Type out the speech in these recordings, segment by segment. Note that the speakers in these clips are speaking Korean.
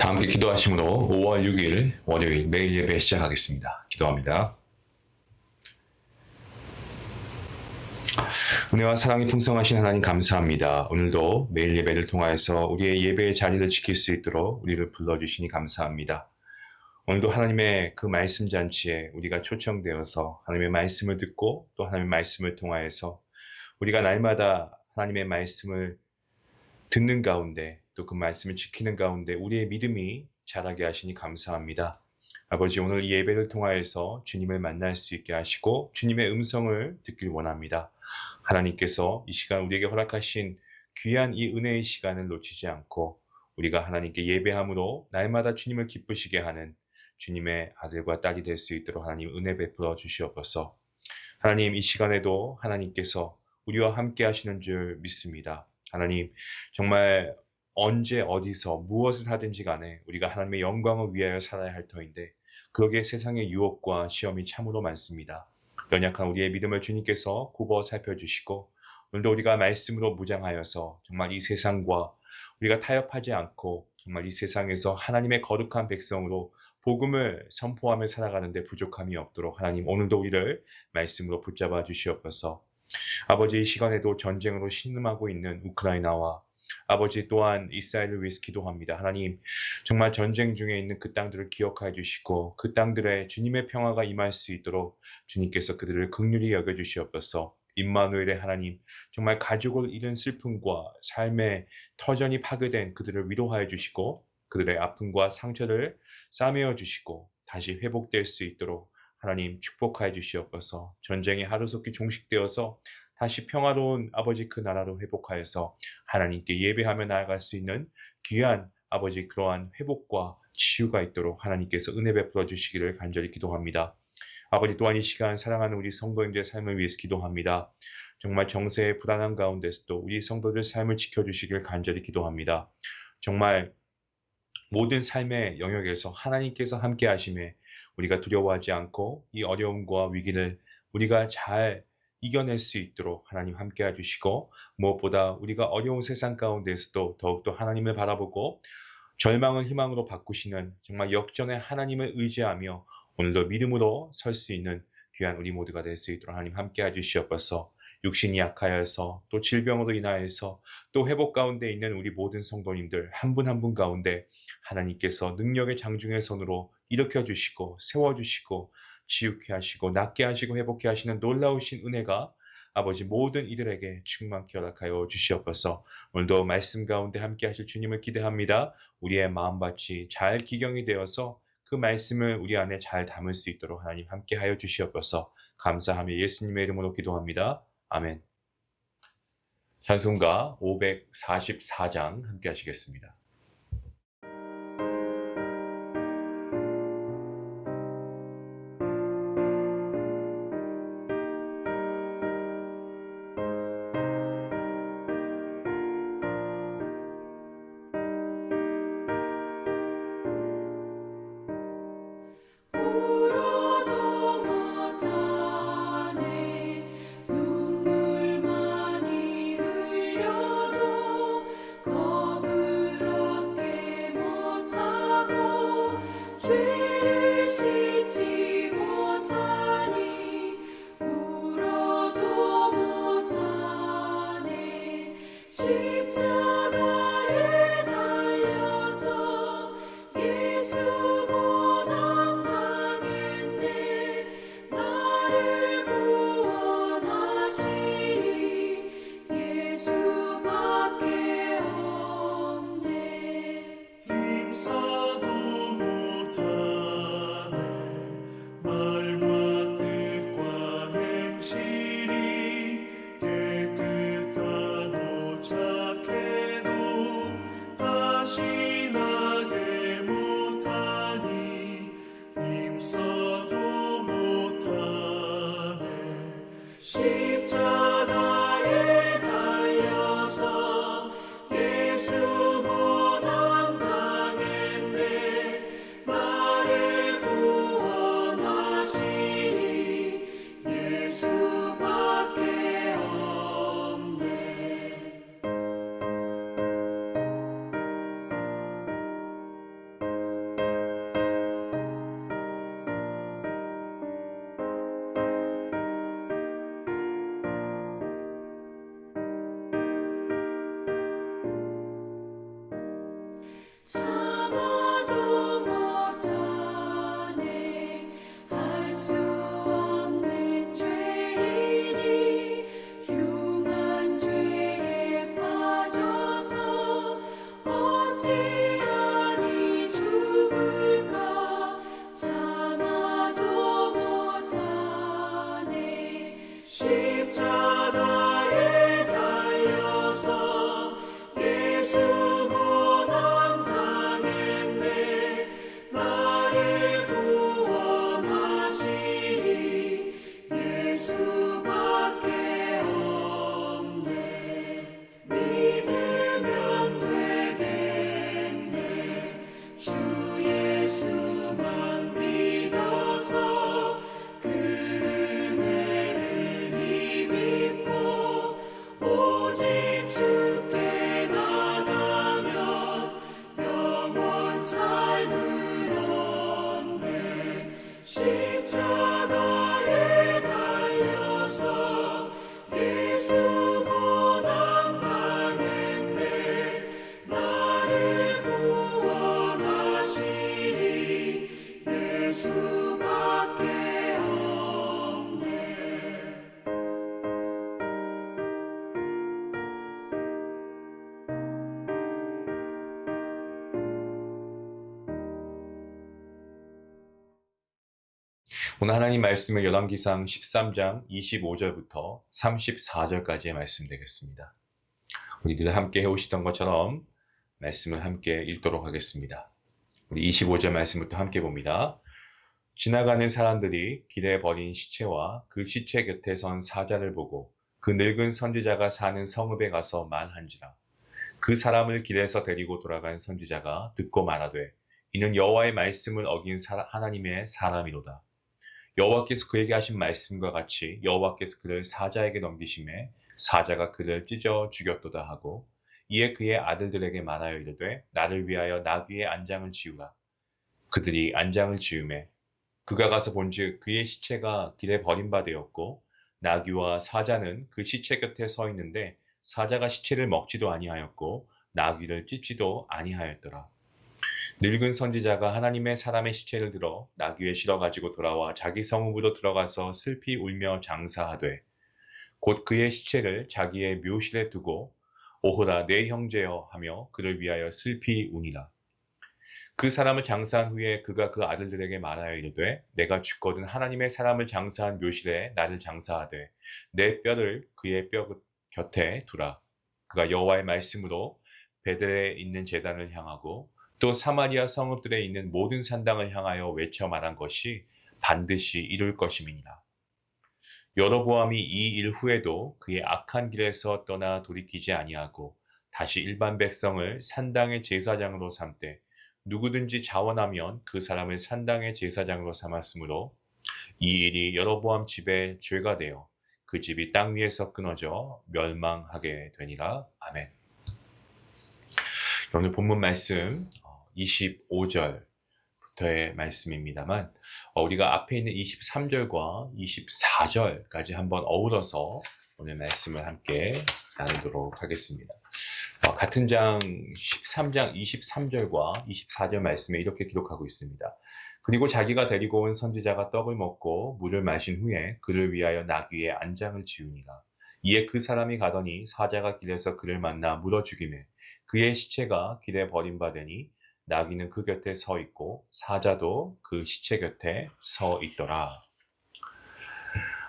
다 함께 기도하심으로 5월 6일 월요일 매일 예배 시작하겠습니다. 기도합니다. 은혜와 사랑이 풍성하신 하나님 감사합니다. 오늘도 매일 예배를 통하여서 우리의 예배의 자리를 지킬 수 있도록 우리를 불러주시니 감사합니다. 오늘도 하나님의 그 말씀 잔치에 우리가 초청되어서 하나님의 말씀을 듣고 또 하나님의 말씀을 통하여서 우리가 날마다 하나님의 말씀을 듣는 가운데 또 그 말씀을 지키는 가운데 우리의 믿음이 자라게 하시니 감사합니다. 아버지, 오늘 이 예배를 통하여서 주님을 만날 수 있게 하시고 주님의 음성을 듣길 원합니다. 하나님께서 이 시간 우리에게 허락하신 귀한 이 은혜의 시간을 놓치지 않고 우리가 하나님께 예배함으로 날마다 주님을 기쁘시게 하는 주님의 아들과 딸이 될 수 있도록 하나님 은혜 베풀어 주시옵소서. 하나님, 이 시간에도 하나님께서 우리와 함께 하시는 줄 믿습니다. 하나님, 정말 언제 어디서 무엇을 하든지 간에 우리가 하나님의 영광을 위하여 살아야 할 터인데 그러기에 세상의 유혹과 시험이 참으로 많습니다. 연약한 우리의 믿음을 주님께서 굽어 살펴주시고 오늘도 우리가 말씀으로 무장하여서 정말 이 세상과 우리가 타협하지 않고 정말 이 세상에서 하나님의 거룩한 백성으로 복음을 선포하며 살아가는데 부족함이 없도록 하나님 오늘도 우리를 말씀으로 붙잡아 주시옵소서. 아버지, 이 시간에도 전쟁으로 신음하고 있는 우크라이나와 아버지 또한 이스라엘을 위해서 기도합니다. 하나님, 정말 전쟁 중에 있는 그 땅들을 기억하여 주시고 그 땅들에 주님의 평화가 임할 수 있도록 주님께서 그들을 긍휼히 여겨주시옵소서. 임마누엘의 하나님, 정말 가족을 잃은 슬픔과 삶의 터전이 파괴된 그들을 위로하여 주시고 그들의 아픔과 상처를 싸매어 주시고 다시 회복될 수 있도록 하나님 축복하여 주시옵소서. 전쟁이 하루속히 종식되어서 다시 평화로운 아버지 그 나라로 회복하여서 하나님께 예배하며 나아갈 수 있는 귀한 아버지 그러한 회복과 치유가 있도록 하나님께서 은혜 베풀어 주시기를 간절히 기도합니다. 아버지, 또한 이 시간 사랑하는 우리 성도님들의 삶을 위해서 기도합니다. 정말 정세의 불안한 가운데서도 우리 성도들 삶을 지켜주시길 간절히 기도합니다. 정말 모든 삶의 영역에서 하나님께서 함께 하심에 우리가 두려워하지 않고 이 어려움과 위기를 우리가 잘 이겨낼 수 있도록 하나님 함께 해주시고 무엇보다 우리가 어려운 세상 가운데서도 더욱더 하나님을 바라보고 절망을 희망으로 바꾸시는 정말 역전의 하나님을 의지하며 오늘도 믿음으로 설 수 있는 귀한 우리 모두가 될 수 있도록 하나님 함께 해주시옵소서. 육신이 약하여서 또 질병으로 인하여서 또 회복 가운데 있는 우리 모든 성도님들 한 분 한 분 가운데 하나님께서 능력의 장중의 손으로 일으켜 주시고 세워주시고 치유케 하시고 낫게 하시고 회복케 하시는 놀라우신 은혜가 아버지 모든 이들에게 충만케 허락하여 주시옵소서. 오늘도 말씀 가운데 함께 하실 주님을 기대합니다. 우리의 마음밭이 잘 기경이 되어서 그 말씀을 우리 안에 잘 담을 수 있도록 하나님 함께 하여 주시옵소서. 감사하며 예수님의 이름으로 기도합니다. 아멘. 찬송가 544장 함께 하시겠습니다. 울어도 못하네 눈물 많이 흘려도 겁을 얻게 못하고 죄를 씻지 못하니 울어도 못하네 십자가에 달려서 예수 고난 당했네 나를 구원하시니 예수밖에 없네 힘써도 못하네 오늘 하나님 말씀은 열왕기상 13장 25절부터 34절까지의 말씀 되겠습니다. 우리 늘 함께 해오시던 것처럼 말씀을 함께 읽도록 하겠습니다. 우리 25절 말씀부터 함께 봅니다. 지나가는 사람들이 길에 버린 시체와 그 시체 곁에 선 사자를 보고 그 늙은 선지자가 사는 성읍에 가서 말한지라. 그 사람을 길에서 데리고 돌아간 선지자가 듣고 말하되 이는 여호와의 말씀을 어긴 하나님의 사람이로다. 여호와께서 그에게 하신 말씀과 같이 여호와께서 그를 사자에게 넘기심에 사자가 그를 찢어 죽였도다 하고 이에 그의 아들들에게 말하여 이르되 나를 위하여 나귀의 안장을 지우라. 그들이 안장을 지으매 그가 가서 본즉 그의 시체가 길에 버림받았고 나귀와 사자는 그 시체 곁에 서 있는데 사자가 시체를 먹지도 아니하였고 나귀를 찢지도 아니하였더라. 늙은 선지자가 하나님의 사람의 시체를 들어 나귀에 실어 가지고 돌아와 자기 성읍으로 들어가서 슬피 울며 장사하되 곧 그의 시체를 자기의 묘실에 두고 오호라 내 형제여 하며 그를 위하여 슬피 우니라. 그 사람을 장사한 후에 그가 그 아들들에게 말하여 이르되 내가 죽거든 하나님의 사람을 장사한 묘실에 나를 장사하되 내 뼈를 그의 뼈 곁에 두라. 그가 여호와의 말씀으로 베델에 있는 제단을 향하고 또 사마리아 성읍들에 있는 모든 산당을 향하여 외쳐 말한 것이 반드시 이룰 것임이니라. 여로보암이 이 일 후에도 그의 악한 길에서 떠나 돌이키지 아니하고 다시 일반 백성을 산당의 제사장으로 삼되 누구든지 자원하면 그 사람을 산당의 제사장으로 삼았으므로 이 일이 여로보암 집의 죄가 되어 그 집이 땅 위에서 끊어져 멸망하게 되니라. 아멘. 오늘 본문 말씀 25절부터의 말씀입니다만 우리가 앞에 있는 23절과 24절까지 한번 어우러서 오늘 말씀을 함께 나누도록 하겠습니다. 같은 장 13장 23절과 24절 말씀에 이렇게 기록하고 있습니다. 그리고 자기가 데리고 온 선지자가 떡을 먹고 물을 마신 후에 그를 위하여 나귀의 안장을 지우니라. 이에 그 사람이 가더니 사자가 길에서 그를 만나 물어 죽이매 그의 시체가 길에 버림받으니 나귀는 그 곁에 서 있고 사자도 그 시체 곁에 서 있더라.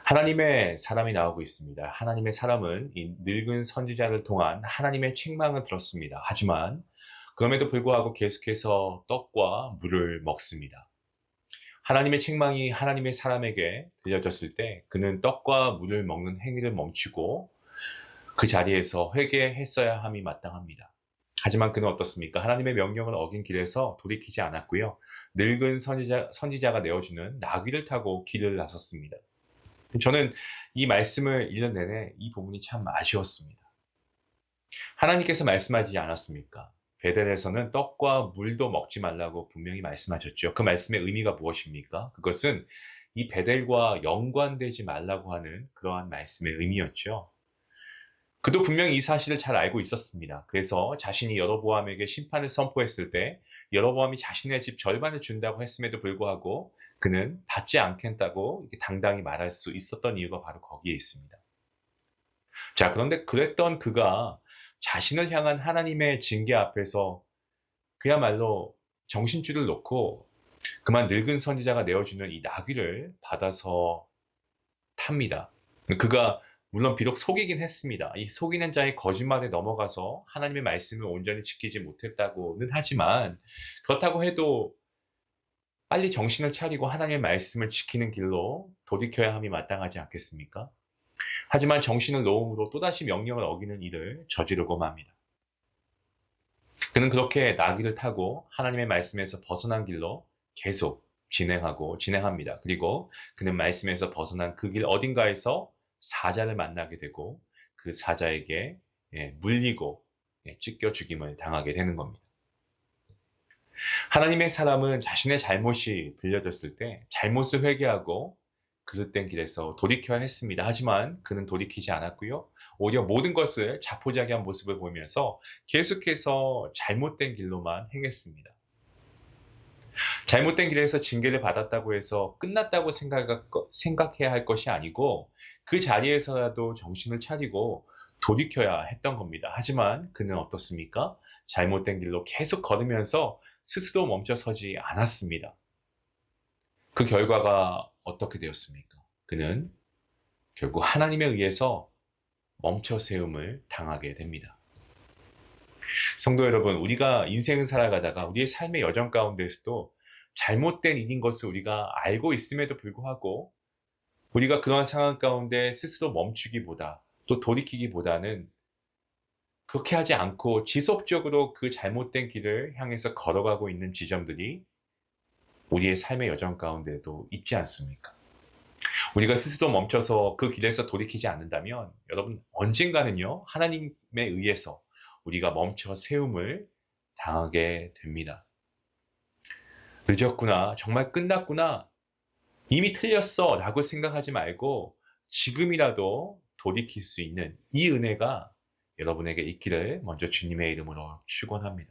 하나님의 사람이 나오고 있습니다. 하나님의 사람은 이 늙은 선지자를 통한 하나님의 책망을 들었습니다. 하지만 그럼에도 불구하고 계속해서 떡과 물을 먹습니다. 하나님의 책망이 하나님의 사람에게 들려졌을 때 그는 떡과 물을 먹는 행위를 멈추고 그 자리에서 회개했어야 함이 마땅합니다. 하지만 그는 어떻습니까? 하나님의 명령을 어긴 길에서 돌이키지 않았고요. 늙은 선지자가 내어주는 나귀를 타고 길을 나섰습니다. 저는 이 말씀을 읽는 내내 이 부분이 참 아쉬웠습니다. 하나님께서 말씀하지 않았습니까? 베델에서는 떡과 물도 먹지 말라고 분명히 말씀하셨죠. 그 말씀의 의미가 무엇입니까? 그것은 이 베델과 연관되지 말라고 하는 그러한 말씀의 의미였죠. 그도 분명히 이 사실을 잘 알고 있었습니다. 그래서 자신이 여로보암에게 심판을 선포했을 때 여로보암이 자신의 집 절반을 준다고 했음에도 불구하고 그는 받지 않겠다고 이렇게 당당히 말할 수 있었던 이유가 바로 거기에 있습니다. 자, 그런데 그랬던 그가 자신을 향한 하나님의 징계 앞에서 그야말로 정신줄을 놓고 그만 늙은 선지자가 내어주는 이 나귀를 받아서 탑니다. 그가 물론 비록 속이긴 했습니다. 이 속이는 자의 거짓말에 넘어가서 하나님의 말씀을 온전히 지키지 못했다고는 하지만 그렇다고 해도 빨리 정신을 차리고 하나님의 말씀을 지키는 길로 돌이켜야 함이 마땅하지 않겠습니까? 하지만 정신을 놓음으로 또다시 명령을 어기는 일을 저지르고 맙니다. 그는 그렇게 나귀를 타고 하나님의 말씀에서 벗어난 길로 계속 진행합니다. 그리고 그는 말씀에서 벗어난 그 길 어딘가에서 사자를 만나게 되고 그 사자에게 물리고 찢겨 죽임을 당하게 되는 겁니다. 하나님의 사람은 자신의 잘못이 들려졌을 때 잘못을 회개하고 그릇된 길에서 돌이켜야 했습니다. 하지만 그는 돌이키지 않았고요. 오히려 모든 것을 자포자기한 모습을 보이면서 계속해서 잘못된 길로만 행했습니다. 잘못된 길에서 징계를 받았다고 해서 끝났다고 생각해야 할 것이 아니고 그 자리에서라도 정신을 차리고 돌이켜야 했던 겁니다. 하지만 그는 어떻습니까? 잘못된 길로 계속 걸으면서 스스로 멈춰서지 않았습니다. 그 결과가 어떻게 되었습니까? 그는 결국 하나님에 의해서 멈춰 세움을 당하게 됩니다. 성도 여러분, 우리가 인생을 살아가다가 우리의 삶의 여정 가운데서도 잘못된 일인 것을 우리가 알고 있음에도 불구하고 우리가 그러한 상황 가운데 스스로 멈추기보다 또 돌이키기보다는 그렇게 하지 않고 지속적으로 그 잘못된 길을 향해서 걸어가고 있는 지점들이 우리의 삶의 여정 가운데도 있지 않습니까? 우리가 스스로 멈춰서 그 길에서 돌이키지 않는다면 여러분 언젠가는요 하나님에 의해서 우리가 멈춰 세움을 당하게 됩니다. 늦었구나, 정말 끝났구나, 이미 틀렸어 라고 생각하지 말고 지금이라도 돌이킬 수 있는 이 은혜가 여러분에게 있기를 먼저 주님의 이름으로 축원합니다.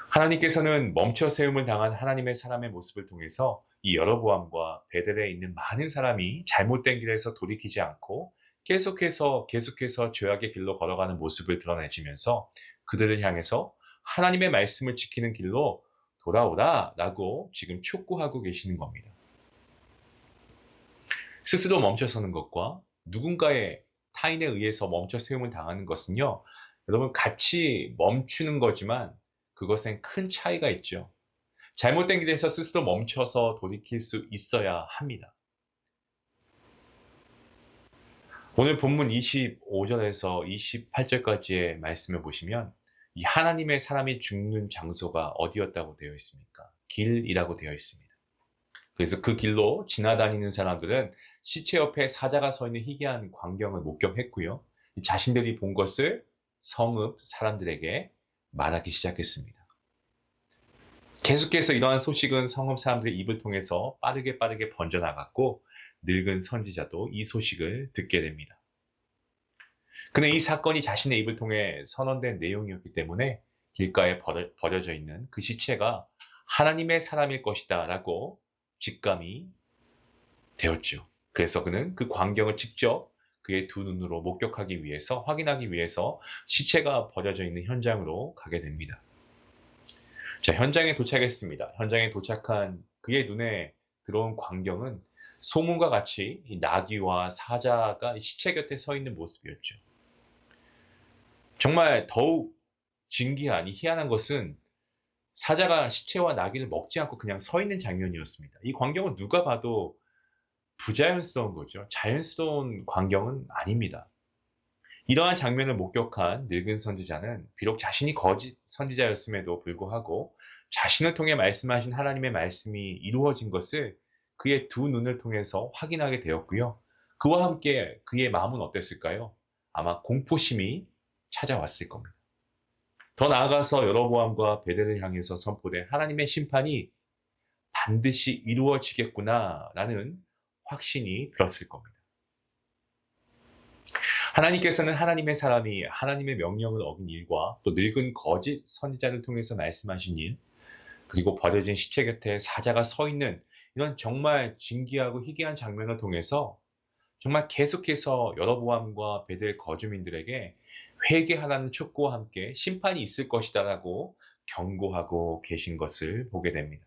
하나님께서는 멈춰 세움을 당한 하나님의 사람의 모습을 통해서 이 여로보암과 베델에 있는 많은 사람이 잘못된 길에서 돌이키지 않고 계속해서 죄악의 길로 걸어가는 모습을 드러내시면서 그들을 향해서 하나님의 말씀을 지키는 길로 돌아오라 라고 지금 촉구하고 계시는 겁니다. 스스로 멈춰서는 것과 누군가의 타인에 의해서 멈춰 세움을 당하는 것은요, 여러분 같이 멈추는 거지만 그것엔 큰 차이가 있죠. 잘못된 길에서 스스로 멈춰서 돌이킬 수 있어야 합니다. 오늘 본문 25절에서 28절까지의 말씀을 보시면 이 하나님의 사람이 죽는 장소가 어디였다고 되어 있습니까? 길이라고 되어 있습니다. 그래서 그 길로 지나다니는 사람들은 시체 옆에 사자가 서 있는 희귀한 광경을 목격했고요. 자신들이 본 것을 성읍 사람들에게 말하기 시작했습니다. 계속해서 이러한 소식은 성읍 사람들의 입을 통해서 빠르게 번져나갔고 늙은 선지자도 이 소식을 듣게 됩니다. 그는 이 사건이 자신의 입을 통해 선언된 내용이었기 때문에 길가에 버려져 있는 그 시체가 하나님의 사람일 것이다 라고 직감이 되었죠. 그래서 그는 그 광경을 직접 그의 두 눈으로 목격하기 위해서, 확인하기 위해서 시체가 버려져 있는 현장으로 가게 됩니다. 자, 현장에 도착했습니다. 현장에 도착한 그의 눈에 들어온 광경은 소문과 같이 이 나귀와 사자가 시체 곁에 서 있는 모습이었죠. 정말 더욱 진기한, 희한한 것은 사자가 시체와 나귀를 먹지 않고 그냥 서 있는 장면이었습니다. 이 광경은 누가 봐도 부자연스러운 거죠. 자연스러운 광경은 아닙니다. 이러한 장면을 목격한 늙은 선지자는 비록 자신이 거짓 선지자였음에도 불구하고 자신을 통해 말씀하신 하나님의 말씀이 이루어진 것을 그의 두 눈을 통해서 확인하게 되었고요. 그와 함께 그의 마음은 어땠을까요? 아마 공포심이 찾아왔을 겁니다. 더 나아가서 여로보암과 베델을 향해서 선포된 하나님의 심판이 반드시 이루어지겠구나라는 확신이 들었을 겁니다. 하나님께서는 하나님의 사람이 하나님의 명령을 어긴 일과 또 늙은 거짓 선지자를 통해서 말씀하신 일, 그리고 버려진 시체 곁에 사자가 서 있는 이런 정말 진기하고 희귀한 장면을 통해서 정말 계속해서 여로보암과 베델 거주민들에게 회개하라는 촉구와 함께 심판이 있을 것이다라고 경고하고 계신 것을 보게 됩니다.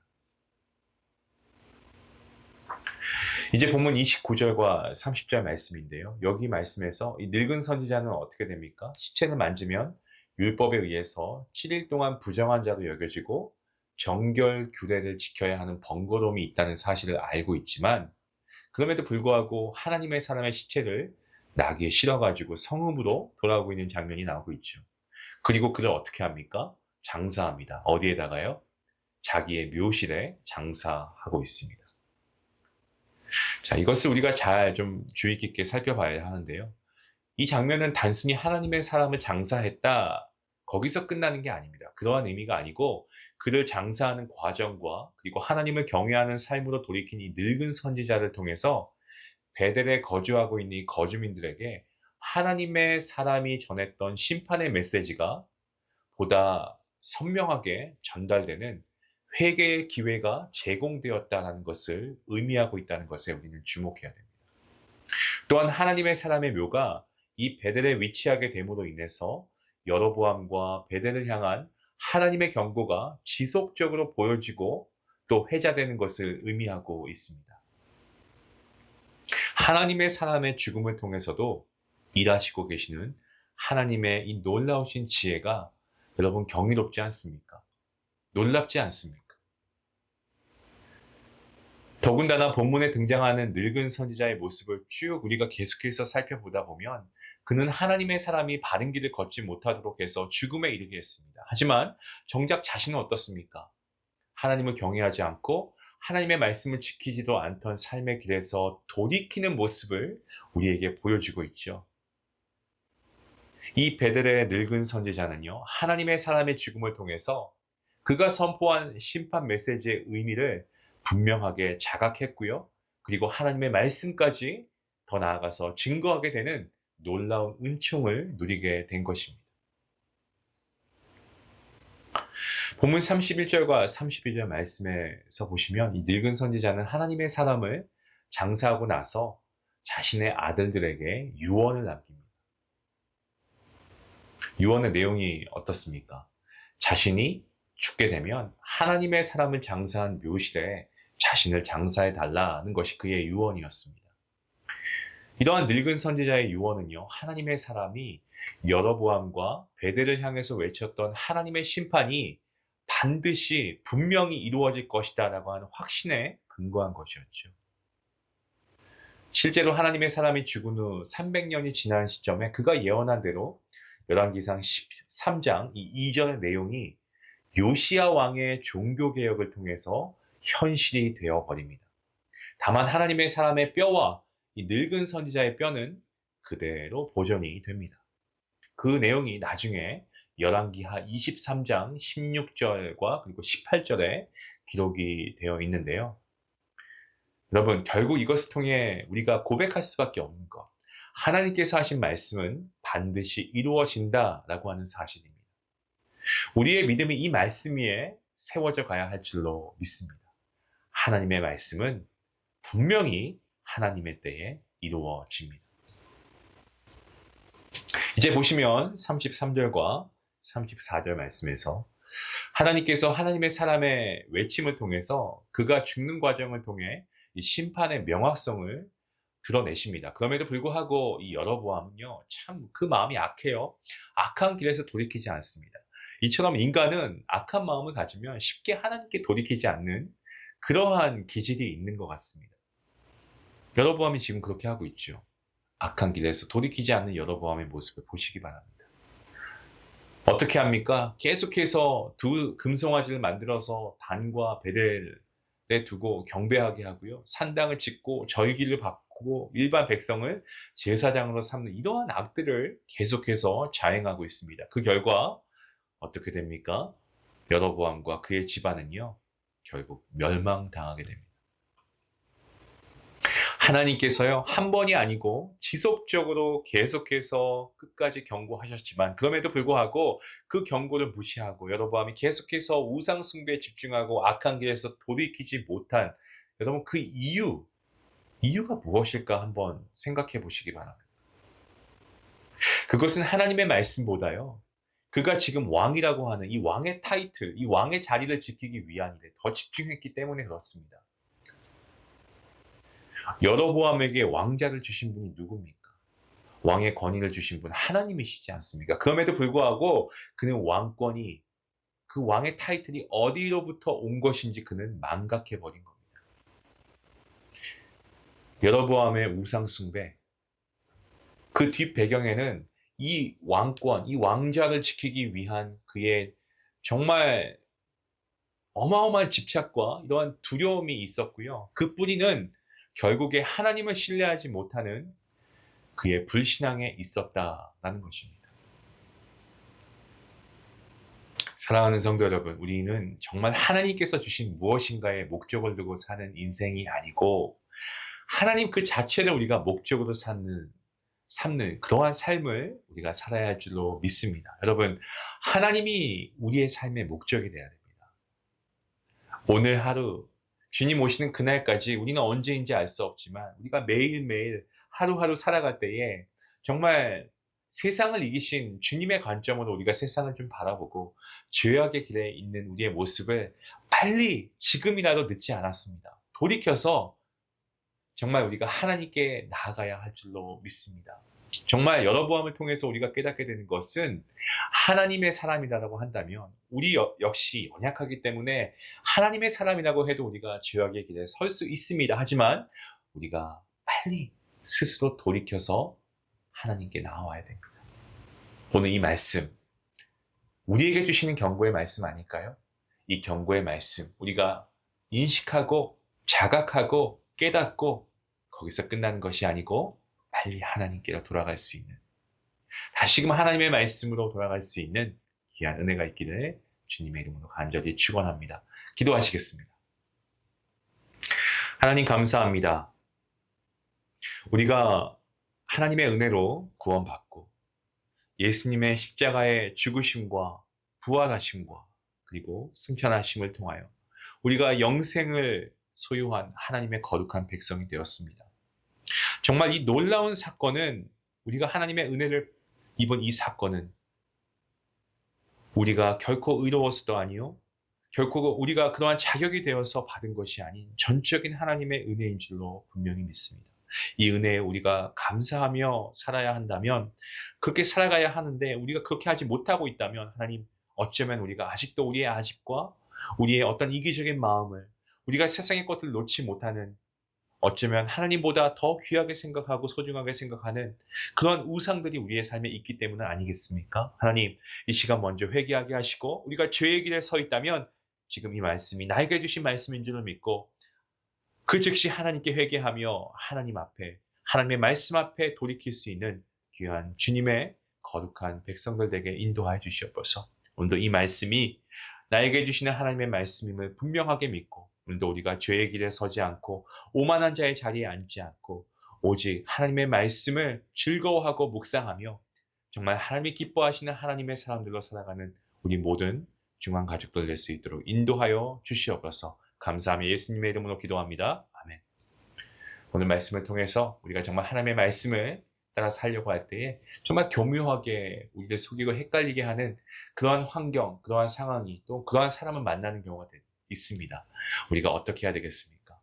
이제 본문 29절과 30절 말씀인데요. 여기 말씀에서 이 늙은 선지자는 어떻게 됩니까? 시체를 만지면 율법에 의해서 7일 동안 부정한 자로 여겨지고 정결 규례를 지켜야 하는 번거로움이 있다는 사실을 알고 있지만 그럼에도 불구하고 하나님의 사람의 시체를 나귀에 실어가지고 성읍으로 돌아오고 있는 장면이 나오고 있죠. 그리고 그를 어떻게 합니까? 장사합니다. 어디에다가요? 자기의 묘실에 장사하고 있습니다. 자, 이것을 우리가 잘 좀 주의 깊게 살펴봐야 하는데요. 이 장면은 단순히 하나님의 사람을 장사했다, 거기서 끝나는 게 아닙니다. 그러한 의미가 아니고 그를 장사하는 과정과 그리고 하나님을 경외하는 삶으로 돌이킨 이 늙은 선지자를 통해서 베델에 거주하고 있는 이 거주민들에게 하나님의 사람이 전했던 심판의 메시지가 보다 선명하게 전달되는 회개의 기회가 제공되었다는 것을 의미하고 있다는 것에 우리는 주목해야 됩니다. 또한 하나님의 사람의 묘가 이 베델에 위치하게 됨으로 인해서 여로보암과 베델을 향한 하나님의 경고가 지속적으로 보여지고 또 회자되는 것을 의미하고 있습니다. 하나님의 사람의 죽음을 통해서도 일하시고 계시는 하나님의 이 놀라우신 지혜가 여러분 경이롭지 않습니까? 놀랍지 않습니까? 더군다나 본문에 등장하는 늙은 선지자의 모습을 쭉 우리가 계속해서 살펴보다 보면 그는 하나님의 사람이 바른 길을 걷지 못하도록 해서 죽음에 이르게 했습니다. 하지만 정작 자신은 어떻습니까? 하나님을 경외하지 않고 하나님의 말씀을 지키지도 않던 삶의 길에서 돌이키는 모습을 우리에게 보여주고 있죠. 이 베델의 늙은 선지자는요, 하나님의 사람의 죽음을 통해서 그가 선포한 심판 메시지의 의미를 분명하게 자각했고요. 그리고 하나님의 말씀까지 더 나아가서 증거하게 되는 놀라운 은총을 누리게 된 것입니다. 본문 31절과 32절 말씀에서 보시면 이 늙은 선지자는 하나님의 사람을 장사하고 나서 자신의 아들들에게 유언을 남깁니다. 유언의 내용이 어떻습니까? 자신이 죽게 되면 하나님의 사람을 장사한 묘실에 자신을 장사해 달라는 것이 그의 유언이었습니다. 이러한 늙은 선지자의 유언은요, 하나님의 사람이 여로보암과 베델을 향해서 외쳤던 하나님의 심판이 반드시 분명히 이루어질 것이다 라고 하는 확신에 근거한 것이었죠. 실제로 하나님의 사람이 죽은 후 300년이 지난 시점에 그가 예언한 대로 열왕기상 13장 이 2절의 내용이 요시야 왕의 종교개혁을 통해서 현실이 되어버립니다. 다만 하나님의 사람의 뼈와 이 늙은 선지자의 뼈는 그대로 보존이 됩니다. 그 내용이 나중에 열왕기하 23장 16절과 그리고 18절에 기록이 되어 있는데요. 여러분, 결국 이것을 통해 우리가 고백할 수밖에 없는 것. 하나님께서 하신 말씀은 반드시 이루어진다라고 하는 사실입니다. 우리의 믿음이 이 말씀 위에 세워져 가야 할 줄로 믿습니다. 하나님의 말씀은 분명히 하나님의 때에 이루어집니다. 이제 보시면 33절과 34절 말씀에서 하나님께서 하나님의 사람의 외침을 통해서 그가 죽는 과정을 통해 이 심판의 명확성을 드러내십니다. 그럼에도 불구하고 이 여로보암은요, 참 그 마음이 악해요. 악한 길에서 돌이키지 않습니다. 이처럼 인간은 악한 마음을 가지면 쉽게 하나님께 돌이키지 않는 그러한 기질이 있는 것 같습니다. 여로보암이 지금 그렇게 하고 있죠. 악한 길에서 돌이키지 않는 여로보암의 모습을 보시기 바랍니다. 어떻게 합니까? 계속해서 두 금송아지를 만들어서 단과 베델에 두고 경배하게 하고요. 산당을 짓고 절기를 받고 일반 백성을 제사장으로 삼는 이러한 악들을 계속해서 자행하고 있습니다. 그 결과 어떻게 됩니까? 여로보암과 그의 집안은요, 결국 멸망당하게 됩니다. 하나님께서요, 한 번이 아니고 지속적으로 계속해서 끝까지 경고하셨지만 그럼에도 불구하고 그 경고를 무시하고 여로보암이 계속해서 우상 숭배에 집중하고 악한 길에서 돌이키지 못한 여러분 그 이유가 무엇일까 한번 생각해 보시기 바랍니다. 그것은 하나님의 말씀보다요, 그가 지금 왕이라고 하는 이 왕의 타이틀, 이 왕의 자리를 지키기 위한 일에 더 집중했기 때문에 그렇습니다. 여로보암에게 왕자를 주신 분이 누굽니까? 왕의 권위를 주신 분 하나님이시지 않습니까? 그럼에도 불구하고 그는 왕권이, 그 왕의 타이틀이 어디로부터 온 것인지 그는 망각해 버린 겁니다. 여로보암의 우상 숭배, 그 뒷 배경에는 이 왕권, 이 왕자를 지키기 위한 그의 정말 어마어마한 집착과 이러한 두려움이 있었고요. 그 뿌리는 결국에 하나님을 신뢰하지 못하는 그의 불신앙에 있었다라는 것입니다. 사랑하는 성도 여러분, 우리는 정말 하나님께서 주신 무엇인가의 목적을 두고 사는 인생이 아니고 하나님 그 자체를 우리가 목적으로 삼는 그러한 삶을 우리가 살아야 할 줄로 믿습니다. 여러분, 하나님이 우리의 삶의 목적이 되어야 됩니다. 오늘 하루, 주님 오시는 그날까지 우리는 언제인지 알 수 없지만 우리가 매일매일 하루하루 살아갈 때에 정말 세상을 이기신 주님의 관점으로 우리가 세상을 좀 바라보고 죄악의 길에 있는 우리의 모습을 빨리 지금이라도 늦지 않았습니다. 돌이켜서 정말 우리가 하나님께 나아가야 할 줄로 믿습니다. 정말 여러보암을 통해서 우리가 깨닫게 되는 것은 하나님의 사람이라고 한다면 우리 역시 연약하기 때문에 하나님의 사람이라고 해도 우리가 죄악의 길에 설 수 있습니다. 하지만 우리가 빨리 스스로 돌이켜서 하나님께 나와야 됩니다. 오늘 이 말씀, 우리에게 주시는 경고의 말씀 아닐까요? 이 경고의 말씀, 우리가 인식하고 자각하고 깨닫고 거기서 끝나는 것이 아니고 빨리 하나님께로 돌아갈 수 있는, 다시금 하나님의 말씀으로 돌아갈 수 있는 귀한 은혜가 있기를 주님의 이름으로 간절히 축원합니다. 기도하시겠습니다. 하나님 감사합니다. 우리가 하나님의 은혜로 구원받고 예수님의 십자가의 죽으심과 부활하심과 그리고 승천하심을 통하여 우리가 영생을 소유한 하나님의 거룩한 백성이 되었습니다. 정말 이 놀라운 사건은, 우리가 하나님의 은혜를 입은 이 사건은 우리가 결코 의로워서도 아니요, 결코 우리가 그러한 자격이 되어서 받은 것이 아닌 전적인 하나님의 은혜인 줄로 분명히 믿습니다. 이 은혜에 우리가 감사하며 살아야 한다면, 그렇게 살아가야 하는데 우리가 그렇게 하지 못하고 있다면 하나님, 어쩌면 우리가 아직도 우리의 아집과 우리의 어떤 이기적인 마음을, 우리가 세상의 것들을 놓지 못하는, 어쩌면 하나님보다 더 귀하게 생각하고 소중하게 생각하는 그런 우상들이 우리의 삶에 있기 때문은 아니겠습니까? 하나님, 이 시간 먼저 회개하게 하시고 우리가 죄의 길에 서 있다면 지금 이 말씀이 나에게 주신 말씀인 줄을 믿고 그 즉시 하나님께 회개하며 하나님 앞에, 하나님의 말씀 앞에 돌이킬 수 있는 귀한 주님의 거룩한 백성들 되게 인도하여 주시옵소서. 오늘도 이 말씀이 나에게 주시는 하나님의 말씀임을 분명하게 믿고, 오늘도 우리가 죄의 길에 서지 않고 오만한 자의 자리에 앉지 않고 오직 하나님의 말씀을 즐거워하고 묵상하며 정말 하나님이 기뻐하시는 하나님의 사람들로 살아가는 우리 모든 중앙 가족들 될 수 있도록 인도하여 주시옵소서. 감사하며 예수님의 이름으로 기도합니다. 아멘. 오늘 말씀을 통해서 우리가 정말 하나님의 말씀을 따라 살려고 할 때에 정말 교묘하게 우리를 속이고 헷갈리게 하는 그러한 환경, 그러한 상황이, 또 그러한 사람을 만나는 경우가 있습니다. 우리가 어떻게 해야 되겠습니까?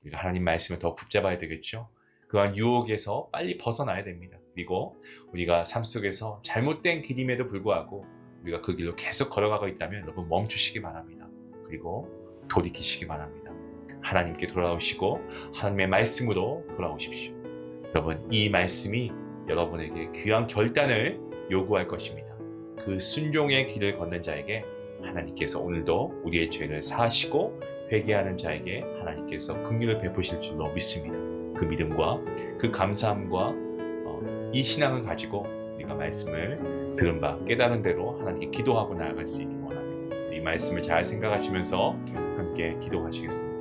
우리가 하나님 말씀을 더 붙잡아야 되겠죠. 그러한 유혹에서 빨리 벗어나야 됩니다. 그리고 우리가 삶 속에서 잘못된 길임에도 불구하고 우리가 그 길로 계속 걸어가고 있다면 여러분 멈추시기 바랍니다. 그리고 돌이키시기 바랍니다. 하나님께 돌아오시고 하나님의 말씀으로 돌아오십시오. 여러분, 이 말씀이 여러분에게 귀한 결단을 요구할 것입니다. 그 순종의 길을 걷는 자에게 하나님께서 오늘도 우리의 죄를 사하시고 회개하는 자에게 하나님께서 긍휼을 베푸실 줄로 믿습니다. 그 믿음과 그 감사함과 이 신앙을 가지고 우리가 말씀을 들은 바 깨달은 대로 하나님께 기도하고 나아갈 수 있기를 원합니다. 이 말씀을 잘 생각하시면서 함께 기도하시겠습니다.